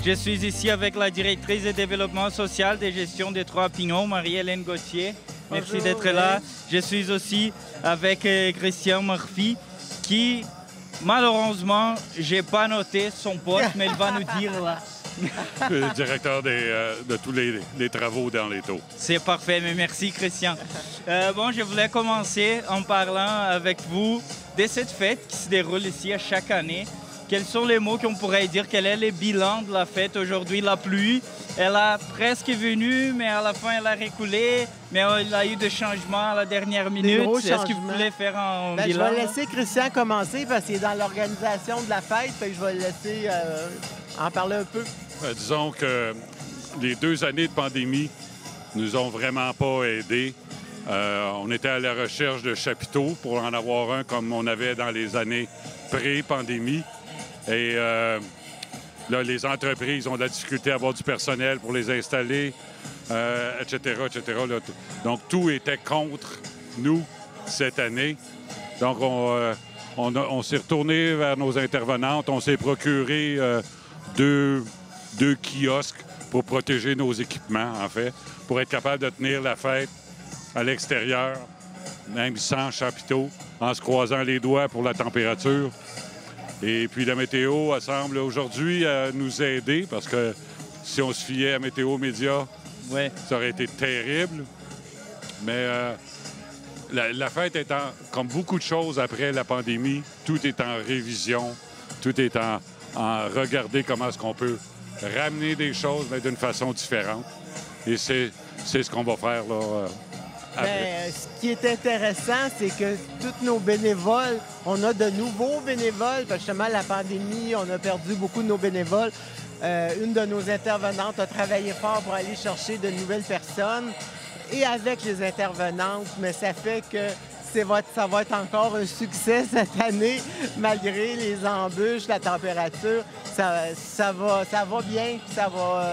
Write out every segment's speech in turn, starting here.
Je suis ici avec la directrice de développement social de gestion des Trois-Pignons, Marie-Hélène Gauthier. Merci d'être là. Je suis aussi avec Christian Murphy qui, malheureusement, je n'ai pas noté son poste, mais il va nous dire là. Le directeur de tous les travaux dans les taux. C'est parfait, mais merci Christian. Bon, je voulais commencer en parlant avec vous de cette fête qui se déroule ici à chaque année. Quels sont les mots qu'on pourrait dire? Quel est le bilan de la fête aujourd'hui? La pluie, elle a presque venu, mais à la fin, elle a reculé. Mais il y a eu des changements à la dernière minute. Est-ce que vous voulez faire un bilan? Je vais laisser Christian commencer parce qu'il est dans l'organisation de la fête. Fait que je vais le laisser en parler un peu. Disons que les 2 années de pandémie nous ont vraiment pas aidés. On était à la recherche de chapiteaux pour en avoir un comme on avait dans les années pré-pandémie. Et là, les entreprises ont de la difficulté à avoir du personnel pour les installer, etc., etc. Là, donc, tout était contre nous cette année. Donc, on s'est retourné vers nos intervenantes. On s'est procuré deux kiosques pour protéger nos équipements, en fait, pour être capable de tenir la fête à l'extérieur, même sans chapiteau, en se croisant les doigts pour la température. Et puis la météo semble aujourd'hui nous aider parce que si on se fiait à Météo Média, ça aurait été terrible. Mais la fête étant, comme beaucoup de choses après la pandémie, tout est en révision, tout est en regarder comment est-ce qu'on peut ramener des choses, mais d'une façon différente. Et c'est ce qu'on va faire là. Bien, ce qui est intéressant, c'est que tous nos bénévoles, on a de nouveaux bénévoles, parce que justement, la pandémie, on a perdu beaucoup de nos bénévoles. Une de nos intervenantes a travaillé fort pour aller chercher de nouvelles personnes et avec les intervenantes, mais ça fait que ça va être encore un succès cette année, malgré les embûches, la température. Ça va bien,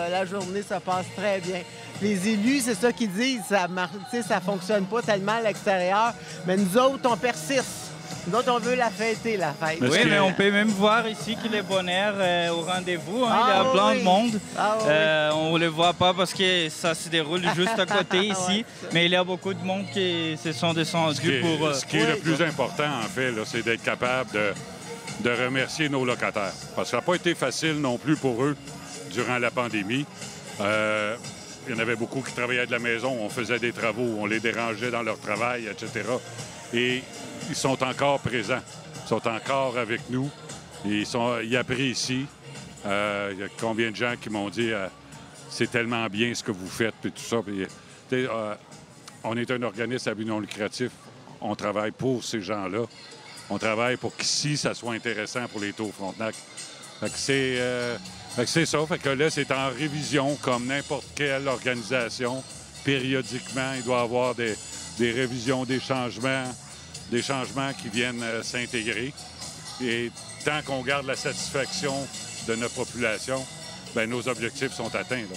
la journée se passe très bien. Les élus, c'est ça qu'ils disent, ça fonctionne pas tellement à l'extérieur, mais nous autres, on persiste. Nous autres, on veut la fêter, la fête. Oui, mais on peut même voir ici qu'il est bonheur au rendez-vous. Hein, il y a plein de monde. On ne le voit pas parce que ça se déroule juste à côté ici, mais il y a beaucoup de monde qui se sont descendus pour... Ce qui est le plus important, en fait, c'est d'être capable de remercier nos locataires. Parce que ça n'a pas été facile non plus pour eux durant la pandémie. Il y en avait beaucoup qui travaillaient de la maison, on faisait des travaux, on les dérangeait dans leur travail, etc. Et ils sont encore présents, ils sont encore avec nous. Ils apprécient. Il y a combien de gens qui m'ont dit c'est tellement bien ce que vous faites, puis tout ça. Puis, on est un organisme à but non lucratif. On travaille pour ces gens-là. On travaille pour qu'ici, ça soit intéressant pour les Taux Frontenac. Fait que c'est ça. Fait que là, c'est en révision comme n'importe quelle organisation. Périodiquement, il doit y avoir des révisions, des changements qui viennent s'intégrer. Et tant qu'on garde la satisfaction de notre population, bien, nos objectifs sont atteints. Là.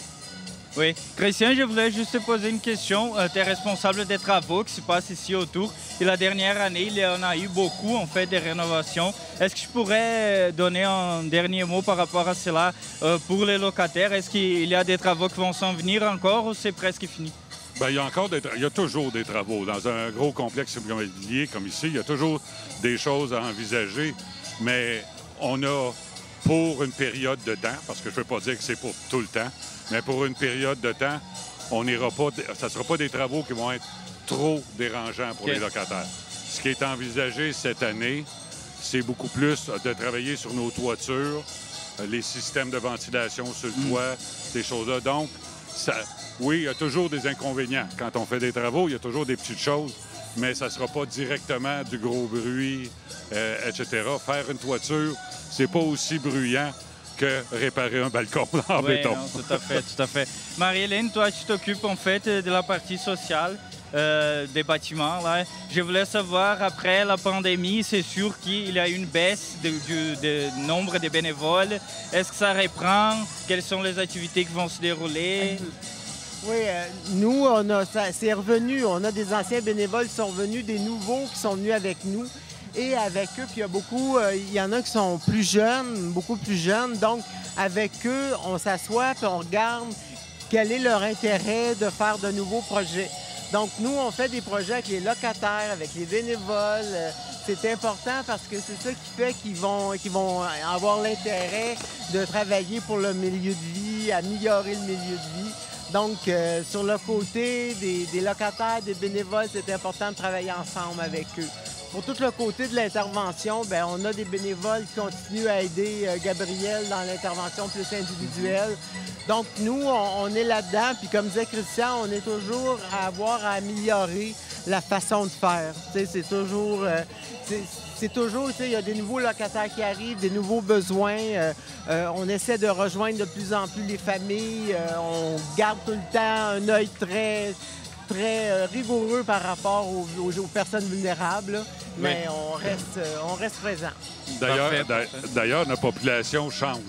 Oui. Christian, je voulais juste te poser une question. Tu es responsable des travaux qui se passent ici autour. Et la dernière année, il y en a eu beaucoup, en fait, des rénovations. Est-ce que je pourrais donner un dernier mot par rapport à cela pour les locataires? Est-ce qu'il y a des travaux qui vont s'en venir encore ou c'est presque fini? Bien, il y a toujours des travaux. Dans un gros complexe immobilier comme ici, il y a toujours des choses à envisager. Mais on a, pour une période de temps, parce que je ne peux pas dire que c'est pour tout le temps, mais pour une période de temps, ça ne sera pas des travaux qui vont être trop dérangeants pour les locataires. Ce qui est envisagé cette année, c'est beaucoup plus de travailler sur nos toitures, les systèmes de ventilation sur le toit, ces choses-là. Donc, oui, il y a toujours des inconvénients. Quand on fait des travaux, il y a toujours des petites choses, mais ça ne sera pas directement du gros bruit, etc. Faire une toiture, c'est pas aussi bruyant que réparer un balcon en béton. Non, tout à fait, tout à fait. Marie-Hélène, toi, tu t'occupes en fait de la partie sociale des bâtiments. Là. Je voulais savoir, après la pandémie, c'est sûr qu'il y a une baisse du nombre de bénévoles. Est-ce que ça reprend? Quelles sont les activités qui vont se dérouler? Oui, nous, c'est revenu. On a des anciens bénévoles qui sont revenus, des nouveaux qui sont venus avec nous. Et avec eux, puis il y en a qui sont plus jeunes, beaucoup plus jeunes. Donc, avec eux, on s'assoit et on regarde quel est leur intérêt de faire de nouveaux projets. Donc, nous, on fait des projets avec les locataires, avec les bénévoles. C'est important parce que c'est ça qui fait qu'ils vont avoir l'intérêt de travailler pour le milieu de vie, améliorer le milieu de vie. Donc, sur le côté des locataires, des bénévoles, c'est important de travailler ensemble avec eux. Pour tout le côté de l'intervention, bien, on a des bénévoles qui continuent à aider Gabriel dans l'intervention plus individuelle. Donc, nous, on est là-dedans. Puis, comme disait Christian, on est toujours à avoir à améliorer la façon de faire. C'est toujours... il y a des nouveaux locataires qui arrivent, des nouveaux besoins. On essaie de rejoindre de plus en plus les familles. On garde tout le temps un œil très rigoureux par rapport aux personnes vulnérables, là. Mais on reste présent. D'ailleurs, notre population change.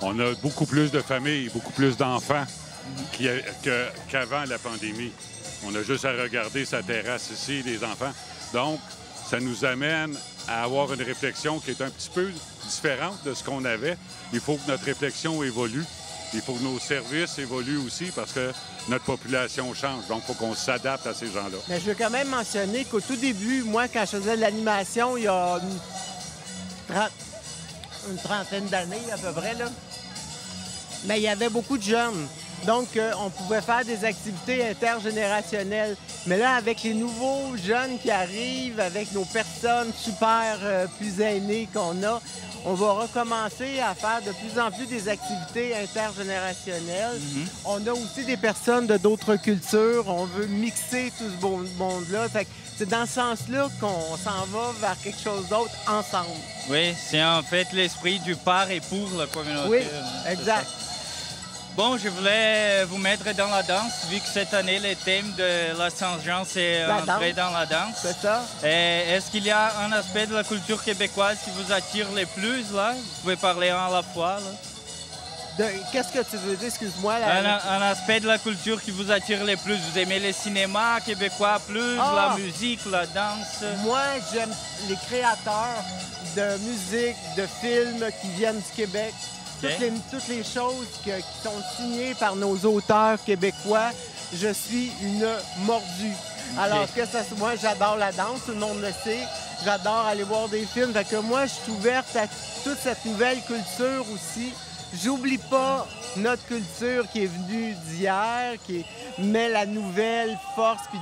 On a beaucoup plus de familles, beaucoup plus d'enfants qu'avant la pandémie. On a juste à regarder sa terrasse ici, les enfants. Donc, ça nous amène à avoir une réflexion qui est un petit peu différente de ce qu'on avait. Il faut que notre réflexion évolue. Il faut que nos services évoluent aussi parce que notre population change. Donc, il faut qu'on s'adapte à ces gens-là. Mais je veux quand même mentionner qu'au tout début, moi, quand je faisais de l'animation, il y a une trentaine d'années à peu près, là, mais il y avait beaucoup de jeunes. Donc, on pouvait faire des activités intergénérationnelles. Mais là, avec les nouveaux jeunes qui arrivent, avec nos personnes super plus aînées qu'on a, on va recommencer à faire de plus en plus des activités intergénérationnelles. On a aussi des personnes de d'autres cultures. On veut mixer tout ce beau monde-là. Fait que c'est dans ce sens-là qu'on s'en va vers quelque chose d'autre ensemble. Oui, c'est en fait l'esprit du par et pour la communauté. Oui, exact. Bon, je voulais vous mettre dans la danse, vu que cette année, le thème de la Saint-Jean, c'est entrer dans la danse. C'est ça. Est-ce qu'il y a un aspect de la culture québécoise qui vous attire le plus, là? Vous pouvez parler à la fois, là. Qu'est-ce que tu veux dire? Excuse-moi. Un aspect de la culture qui vous attire le plus. Vous aimez le cinéma québécois plus, la musique, la danse? Moi, j'aime les créateurs de musique, de films qui viennent du Québec. Toutes les choses qui sont signées par nos auteurs québécois, je suis une mordue. Alors que moi, j'adore la danse, tout le monde le sait. J'adore aller voir des films. Fait que moi, je suis ouverte à toute cette nouvelle culture aussi. J'oublie pas notre culture qui est venue d'hier, mais la nouvelle force puis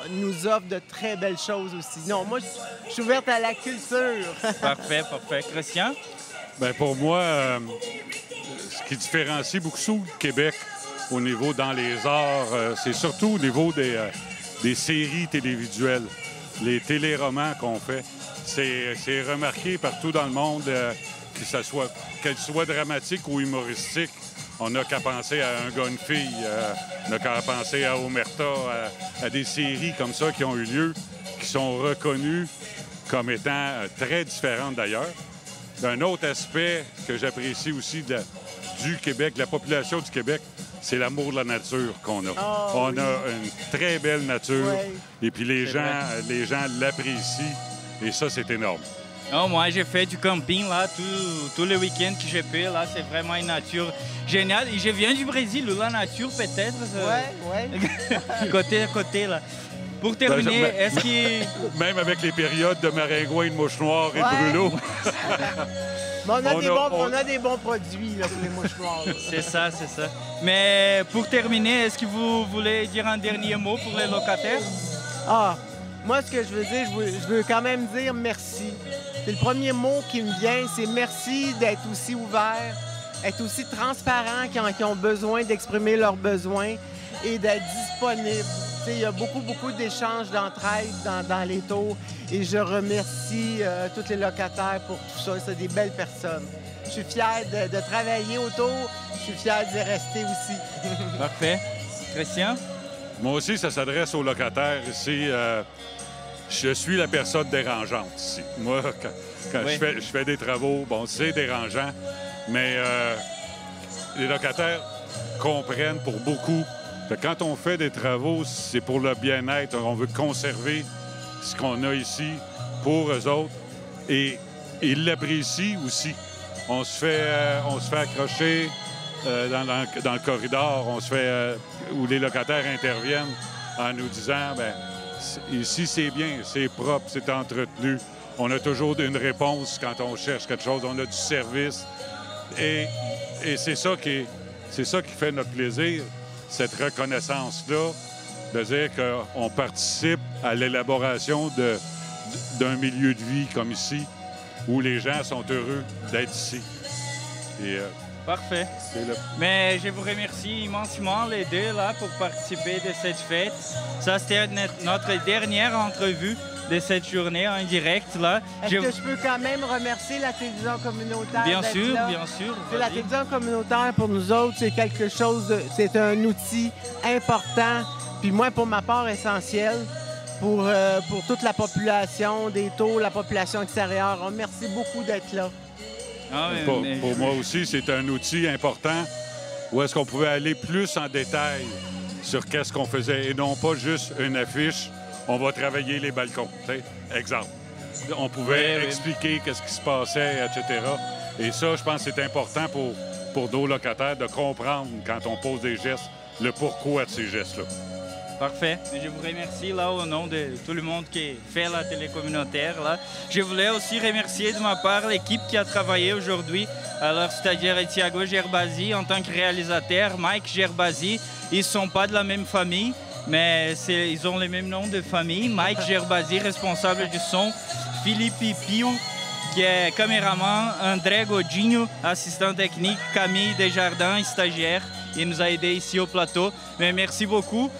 nous offre de très belles choses aussi. Non, moi, je suis ouverte à la culture. Parfait, parfait. Christian? Bien, pour moi, ce qui différencie beaucoup le Québec au niveau dans les arts, c'est surtout au niveau des séries télévisuelles, les téléromans qu'on fait. C'est remarqué partout dans le monde, qu'elles soient dramatiques ou humoristiques. On n'a qu'à penser à Un gars, une fille, on n'a qu'à penser à Omerta, à des séries comme ça qui ont eu lieu, qui sont reconnues comme étant très différentes d'ailleurs. Un autre aspect que j'apprécie aussi du Québec, de la population du Québec, c'est l'amour de la nature qu'on a. On a une très belle nature et puis les gens l'apprécient et ça, c'est énorme. Oh, moi, j'ai fait du camping là, tous les week-ends que j'ai pu. Là, c'est vraiment une nature géniale. Et je viens du Brésil, où la nature peut-être. Côté à côté, là. Pour terminer, est-ce qu'il... Même avec les périodes de maringouins, de mouches noires et de brûlots. Mais on a des bons produits là, pour les mouches noires. C'est ça, c'est ça. Mais pour terminer, est-ce que vous voulez dire un dernier mot pour les locataires? Moi, ce que je veux dire, je veux quand même dire merci. C'est le premier mot qui me vient, c'est merci d'être aussi ouvert, être aussi transparent quand ils ont besoin d'exprimer leurs besoins et d'être disponible. Il y a beaucoup d'échanges d'entraide dans les tours et je remercie tous les locataires pour tout ça. C'est des belles personnes. Je suis fier de travailler autour. Je suis fier d'y rester aussi. Parfait. Christian? Moi aussi, ça s'adresse aux locataires ici. Je suis la personne dérangeante ici. Moi, quand je fais des travaux, bon, c'est dérangeant, mais les locataires comprennent pour beaucoup. Quand on fait des travaux, c'est pour le bien-être. On veut conserver ce qu'on a ici pour eux autres. Et ils l'apprécient aussi. on se fait accrocher dans le corridor, où les locataires interviennent en nous disant, bien, ici c'est bien, c'est propre, c'est entretenu. On a toujours une réponse quand on cherche quelque chose, on a du service. Et c'est ça qui fait notre plaisir, cette reconnaissance-là, de dire qu'on participe à l'élaboration d'un milieu de vie comme ici, où les gens sont heureux d'être ici. Et, parfait. Mais je vous remercie immensément les deux là pour participer de cette fête. Ça, c'était notre dernière entrevue de cette journée en direct là. Est-ce que je peux quand même remercier la télévision communautaire? Bien sûr, là? bien sûr. La télévision communautaire pour nous autres, c'est quelque chose, c'est un outil important. Puis moi, pour ma part, essentiel pour toute la population des Tours, la population extérieure. On merci beaucoup d'être là. Ah, pour moi aussi, c'est un outil important où est-ce qu'on pouvait aller plus en détail sur qu'est-ce qu'on faisait et non pas juste une affiche, on va travailler les balcons. T'sais? Exemple. On pouvait expliquer qu'est-ce qui se passait, etc. Et ça, je pense que c'est important pour nos locataires de comprendre quand on pose des gestes, le pourquoi de ces gestes-là. Parfait. Je vous remercie là au nom de tout le monde qui fait la télé communautaire. Là. Je voulais aussi remercier de ma part l'équipe qui a travaillé aujourd'hui. Alors, c'est-à-dire Thiago Gerbasi en tant que réalisateur, Mike Gerbasi. Ils ne sont pas de la même famille, mais ils ont les mêmes noms de famille. Mike Gerbasi, responsable du son. Philippe Pio, qui est caméraman. André Godinho, assistant technique. Camille Desjardins, stagiaire. Il nous a aidés ici au plateau. Mais merci beaucoup.